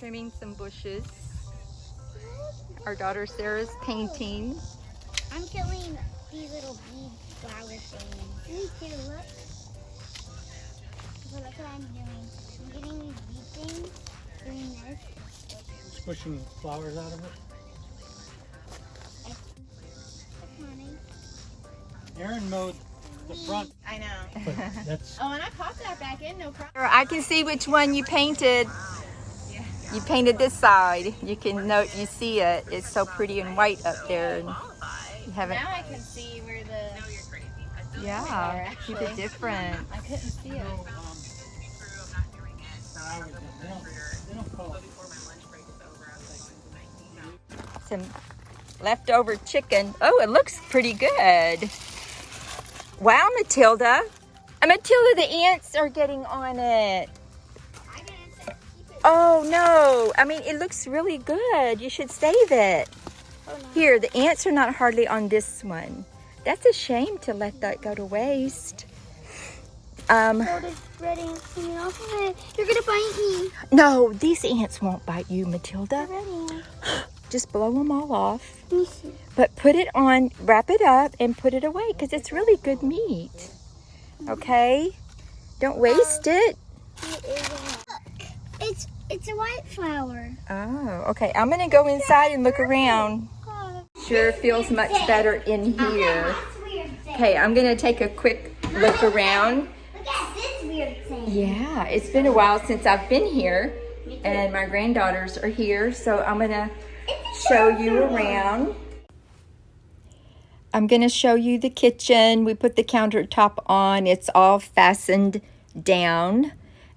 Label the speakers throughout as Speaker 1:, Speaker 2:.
Speaker 1: trimming some bushes. Our daughter Sarah's painting.
Speaker 2: I'm killing these little bead flower things. Me too, look. So look what I'm doing. I'm getting these bead things, doing this.
Speaker 3: Squishing flowers out of it. Aaron mowed the front.
Speaker 4: I know.
Speaker 3: But that's
Speaker 4: Oh, and I popped that back in, no problem.
Speaker 1: I can see which one you painted.
Speaker 4: Yeah.
Speaker 1: You painted this side. You can note, you see it. It's so pretty and white up there. And you haven't.
Speaker 4: Now I can see where the. No, you're crazy.
Speaker 1: Yeah, keep it different.
Speaker 4: I couldn't see it.
Speaker 3: they don't call it.
Speaker 1: Some leftover chicken. Oh, it looks pretty good. Wow, Matilda. Matilda, the ants are getting on it. Oh, no. I mean, it looks really good. You should save it. Here, the ants are not hardly on this one. That's a shame to let that go to waste.
Speaker 2: Red ants coming off of it. You're gonna bite me.
Speaker 1: No, these ants won't bite you, Matilda.
Speaker 2: Ready.
Speaker 1: Just blow them all off.
Speaker 2: Let me see.
Speaker 1: But put it on, wrap it up, and put it away because it's really good meat. Okay? Don't waste it.
Speaker 2: It's a white flower.
Speaker 1: Oh, okay. I'm going to go inside and look around. Sure feels much better in here. Okay, I'm going to take a quick look around.
Speaker 2: Look at this weird thing.
Speaker 1: Yeah, it's been a while since I've been here, and my granddaughters are here, so I'm going to show you around. I'm going to show you the kitchen. We put the countertop on. It's all fastened down,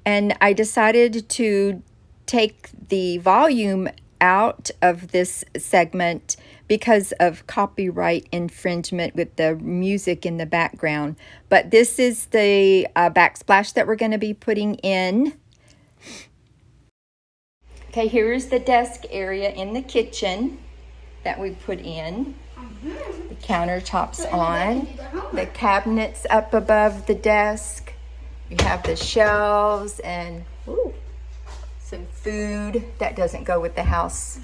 Speaker 1: and I decided to take the volume out of this segment because of copyright infringement with the music in the background. But this is the backsplash that we're going to be putting in. Okay, here is the desk area in the kitchen that we put in. The countertops on. The cabinets up above the desk. We have the shelves and some food that doesn't go with the house.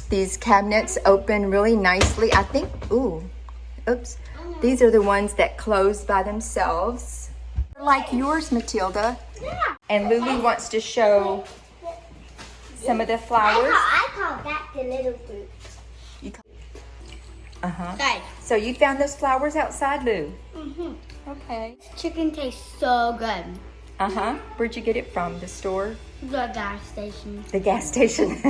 Speaker 1: These cabinets open really nicely. I think, oops. These are the ones that close by themselves. Like yours, Matilda.
Speaker 2: Yeah.
Speaker 1: And Lulu wants to show some of the flowers.
Speaker 2: I call that the little fruit. Guys.
Speaker 1: So you found those flowers outside, Lou?
Speaker 2: Mm-hmm.
Speaker 1: Okay.
Speaker 2: Chicken tastes so good.
Speaker 1: Where'd you get it from? The store?
Speaker 2: The gas station.
Speaker 1: The gas station.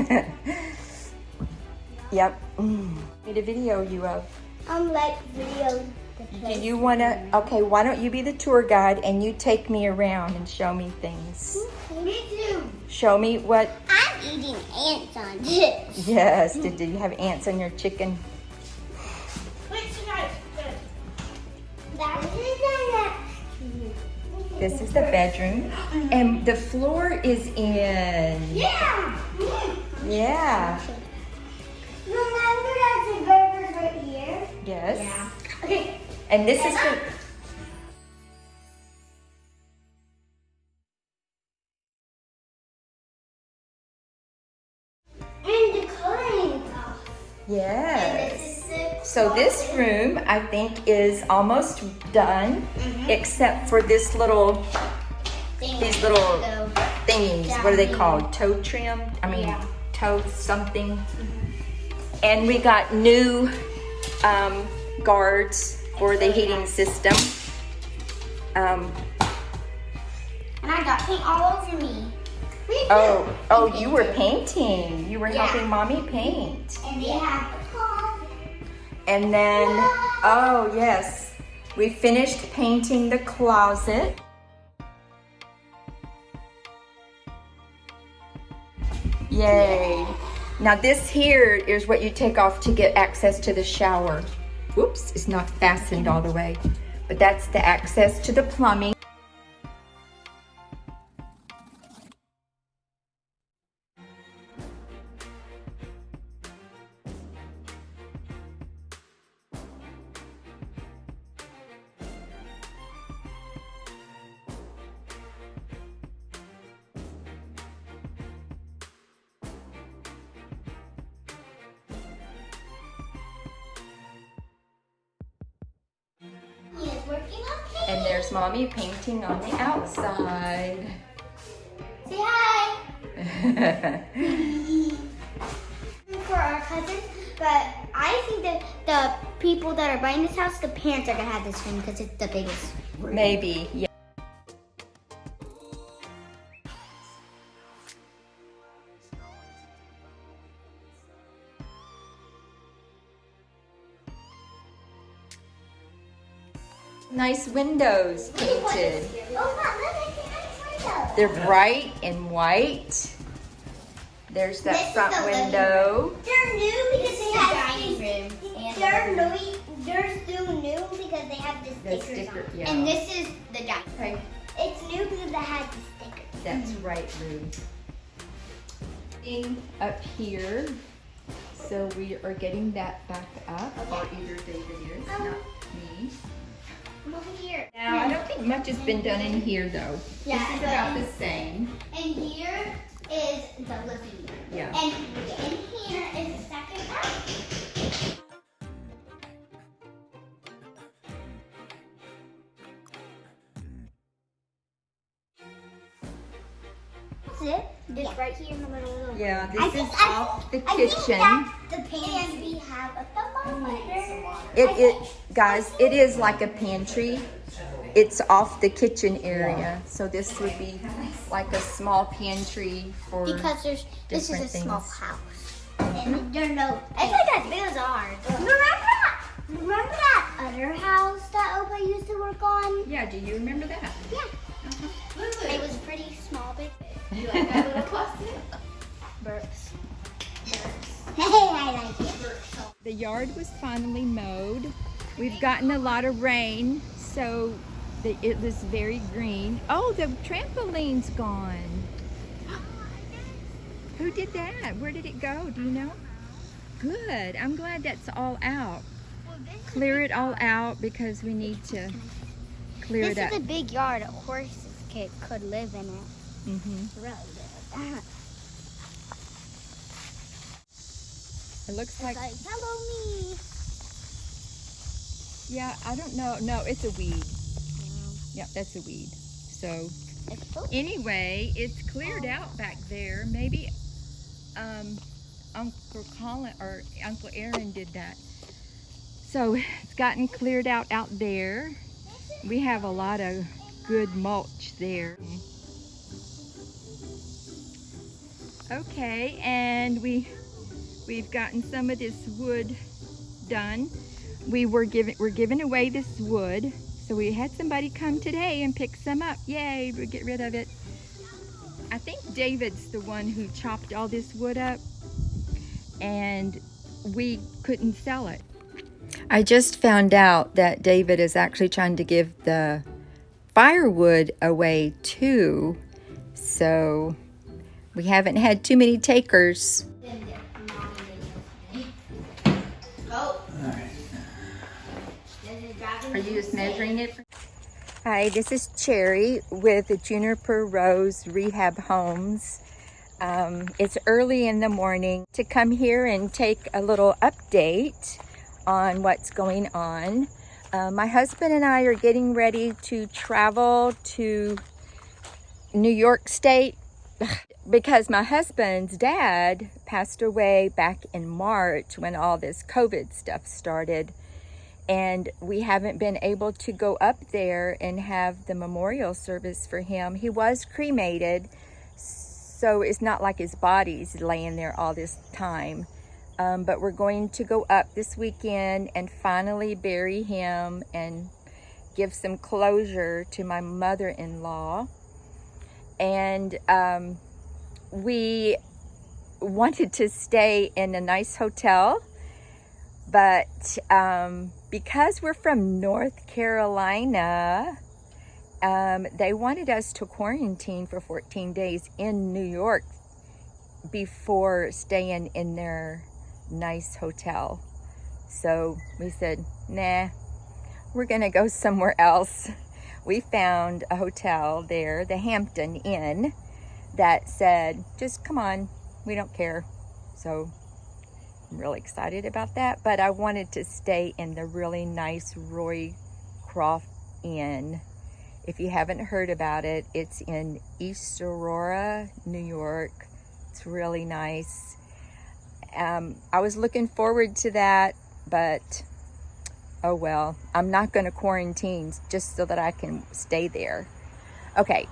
Speaker 1: Yep. Made a video you of.
Speaker 2: Like videos.
Speaker 1: Do you want to? Okay, why don't you be the tour guide and you take me around and show me things?
Speaker 2: Me too.
Speaker 1: Show me what.
Speaker 2: I'm eating ants on this.
Speaker 1: Yes. Did you have ants on your chicken? This is the bedroom, and the floor is in.
Speaker 2: Yeah.
Speaker 1: Yeah.
Speaker 2: Remember that the burgers right here?
Speaker 1: Yes.
Speaker 2: Yeah. Okay.
Speaker 1: And this is the.
Speaker 2: And the coloring off.
Speaker 1: Yes. So this room, I think, is almost done, except for this little, these little thingies. What are they called? Toe trim? I mean, toe something. And we got new guards for the heating system.
Speaker 2: And I got paint all over me.
Speaker 1: Oh, you were painting. You were helping Mommy paint.
Speaker 2: And they have the closet.
Speaker 1: And then, oh yes, we finished painting the closet. Yay. Now this here is what you take off to get access to the shower. Whoops, it's not fastened all the way. But that's the access to the plumbing.
Speaker 2: working on painting.
Speaker 1: And there's Mommy painting on the outside.
Speaker 2: Say hi. For our cousins, but I think that the people that are buying this house, the parents are gonna have this room because it's the biggest room.
Speaker 1: Maybe, yeah. Nice windows painted.
Speaker 2: Oh, Mom, look at the nice window.
Speaker 1: They're bright and white. There's that
Speaker 2: This is
Speaker 1: front
Speaker 2: the living
Speaker 1: window.
Speaker 2: They're new because they have
Speaker 4: dining
Speaker 2: these.
Speaker 4: room and
Speaker 2: They're still new because they have the
Speaker 1: The
Speaker 2: stickers
Speaker 1: sticker,
Speaker 2: on.
Speaker 1: yeah.
Speaker 2: And this is the dining.
Speaker 1: Okay,
Speaker 2: It's new because it has the stickers.
Speaker 1: that's right, Lou. Up here, so we are getting that back up, or either David is, not me.
Speaker 2: Come over here.
Speaker 1: Now, I don't think much has been done in here, though.
Speaker 2: Yeah,
Speaker 1: This is about the same.
Speaker 2: And here is the living room.
Speaker 1: Yeah.
Speaker 2: And in here is the second bathroom. That's it. It's right here in the middle of the
Speaker 1: Yeah,
Speaker 2: I
Speaker 1: this
Speaker 2: think-
Speaker 1: is
Speaker 2: I
Speaker 1: off the
Speaker 2: think- I think
Speaker 1: kitchen.
Speaker 2: that's the pantry. And we have a thermometer.
Speaker 1: Guys, it is like a pantry. It's off the kitchen area. So this would be like a small pantry for
Speaker 2: Because this is a
Speaker 1: different
Speaker 2: small
Speaker 1: things.
Speaker 2: house. And there's no. It's like as big as ours. Remember that other house that Opa used to work on?
Speaker 1: Yeah, do you remember that?
Speaker 2: Yeah. It was pretty small, big.
Speaker 4: You like that little closet?
Speaker 2: Burps. Hey, I like it.
Speaker 1: The yard was finally mowed. We've gotten a lot of rain, so it was very green. Oh, the trampoline's gone. Who did that? Where did it go? Do you know? Good. I'm glad that's all out. Clear it all out because we need to clear
Speaker 2: This
Speaker 1: it up.
Speaker 2: is a big yard. Horses could live in it.
Speaker 1: Mm-hmm.
Speaker 2: Really big.
Speaker 1: It looks like,
Speaker 2: Like, hello me.
Speaker 1: yeah, I don't know. No, it's a weed. Yeah, that's a weed. So
Speaker 2: It's cool.
Speaker 1: anyway, it's cleared out back there. Maybe Uncle Colin or Uncle Aaron did that. So it's gotten cleared out there. We have a lot of good mulch there. Okay, and we've gotten some of this wood done. We're giving away this wood. So we had somebody come today and pick some up. Yay, we'll get rid of it. I think David's the one who chopped all this wood up and we couldn't sell it. I just found out that David is actually trying to give the firewood away too. So we haven't had too many takers. Are you just measuring it? Hi, this is Cherry with the Juniper Rose Rehab Homes. It's early in the morning to come here and take a little update on what's going on. My husband and I are getting ready to travel to New York State because my husband's dad passed away back in March when all this COVID stuff started. And we haven't been able to go up there and have the memorial service for him. He was cremated, so it's not like his body's laying there all this time. But we're going to go up this weekend and finally bury him and give some closure to my mother-in-law. And we wanted to stay in a nice hotel, but because we're from North Carolina, they wanted us to quarantine for 14 days in New York before staying in their nice hotel. So we said, nah, we're gonna go somewhere else. We found a hotel there, the Hampton Inn, that said, just come on, we don't care. So I'm really excited about that, but I wanted to stay in the really nice Roycroft in. If you haven't heard about it, it's in East Aurora, New York. It's really nice. I was looking forward to that, but oh well, I'm not going to quarantine just so that I can stay there. Okay,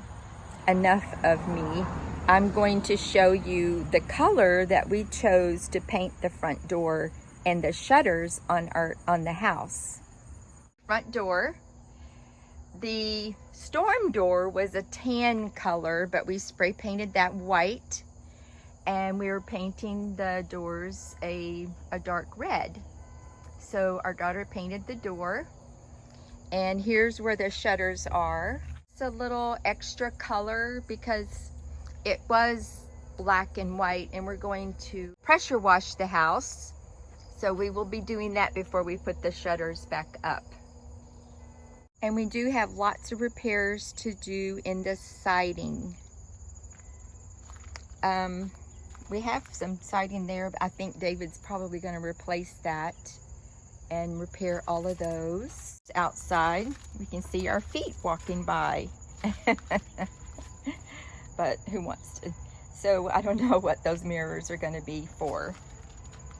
Speaker 1: enough of me. I'm going to show you the color that we chose to paint the front door and the shutters on the house. Front door. The storm door was a tan color, but we spray painted that white, and we were painting the doors a dark red. So our daughter painted the door, and here's where the shutters are. It's a little extra color because it was black and white, and we're going to pressure wash the house. So we will be doing that before we put the shutters back up. And we do have lots of repairs to do in the siding. We have some siding there, but I think David's probably going to replace that and repair all of those. Outside, we can see our feet walking by. But who wants to? So I don't know what those mirrors are going to be for.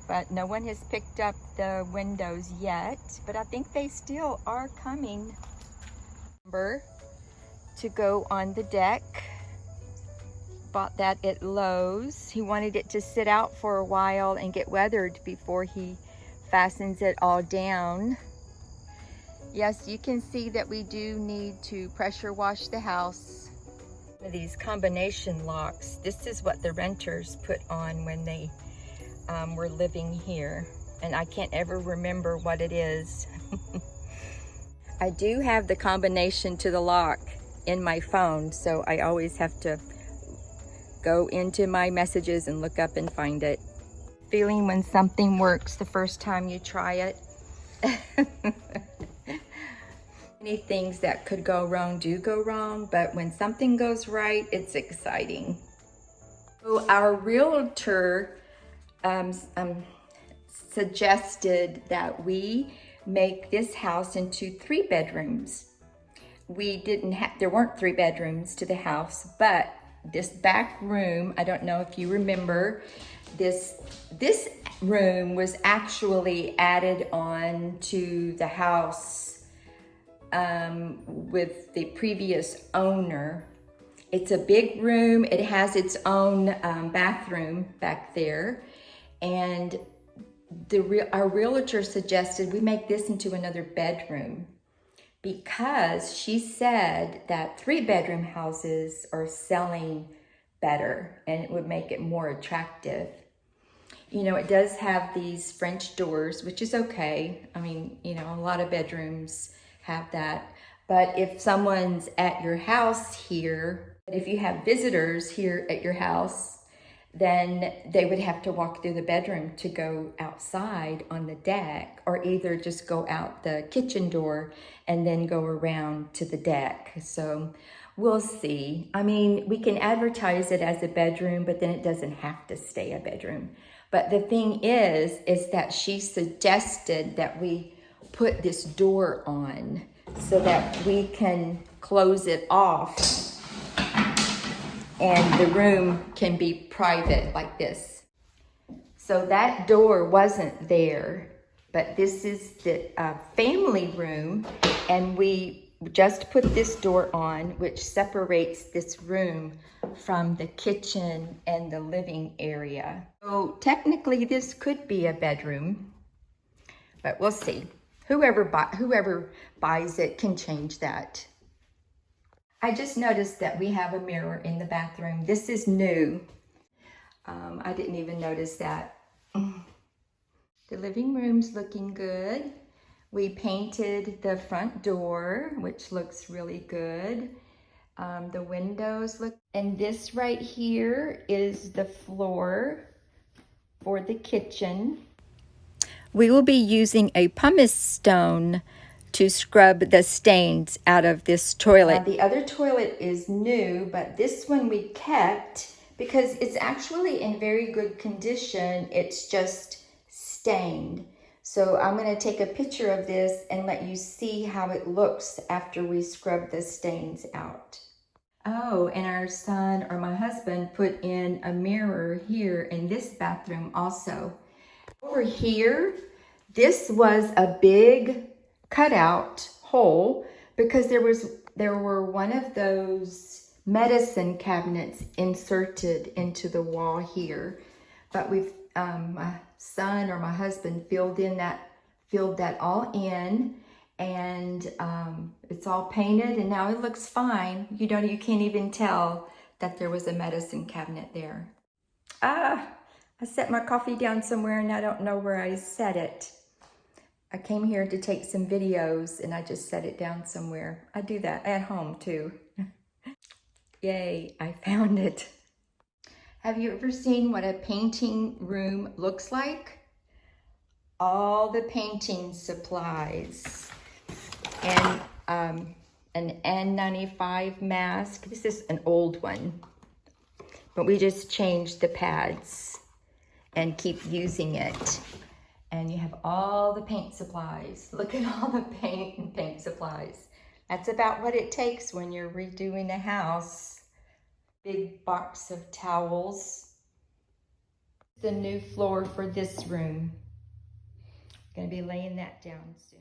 Speaker 1: But no one has picked up the windows yet, but I think they still are coming. To go on the deck. Bought that at Lowe's. He wanted it to sit out for a while and get weathered before he fastens it all down. Yes, you can see that we do need to pressure wash the house. These combination locks, this is what the renters put on when they were living here, and I can't ever remember what it is. I do have the combination to the lock in my phone, so I always have to go into my messages and look up and find it. Feeling when something works the first time you try it. Many things that could go wrong do go wrong, but when something goes right, it's exciting. So our realtor suggested that we make this house into 3 bedrooms. There weren't 3 bedrooms to the house, but this back room, I don't know if you remember, this room was actually added on to the house with the previous owner. It's a big room. It has its own bathroom back there, and our realtor suggested we make this into another bedroom because she said that 3-bedroom houses are selling better and it would make it more attractive. You know, it does have these French doors, which is okay. I mean, you know, a lot of bedrooms have that. But if someone's at your house here, if you have visitors here at your house, then they would have to walk through the bedroom to go outside on the deck, or either just go out the kitchen door and then go around to the deck. So we'll see. I mean, we can advertise it as a bedroom, but then it doesn't have to stay a bedroom. But the thing is that she suggested that we put this door on so that we can close it off and the room can be private like this. So that door wasn't there, but this is the family room, and we just put this door on, which separates this room from the kitchen and the living area. So technically this could be a bedroom, but we'll see. Whoever buys it can change that. I just noticed that we have a mirror in the bathroom. This is new. I didn't even notice that. The living room's looking good. We painted the front door, which looks really good. The windows look, and this right here is the floor for the kitchen. We will be using a pumice stone to scrub the stains out of this toilet. The other toilet is new, but this one we kept because it's actually in very good condition. It's just stained. So I'm going to take a picture of this and let you see how it looks after we scrub the stains out. Oh, and our son or my husband put in a mirror here in this bathroom also. Over here, this was a big cutout hole because there were one of those medicine cabinets inserted into the wall here. But my son or my husband filled that all in, and it's all painted, and now it looks fine. You can't even tell that there was a medicine cabinet there. I set my coffee down somewhere and I don't know where I set it. I came here to take some videos and I just set it down somewhere. I do that at home too. Yay, I found it. Have you ever seen what a painting room looks like? All the painting supplies and an N95 mask. This is an old one, but we just changed the pads and keep using it. And you have all the paint supplies. Look at all the paint and paint supplies. That's about what it takes when you're redoing a house. Big box of towels. The new floor for this room. Gonna be laying that down soon.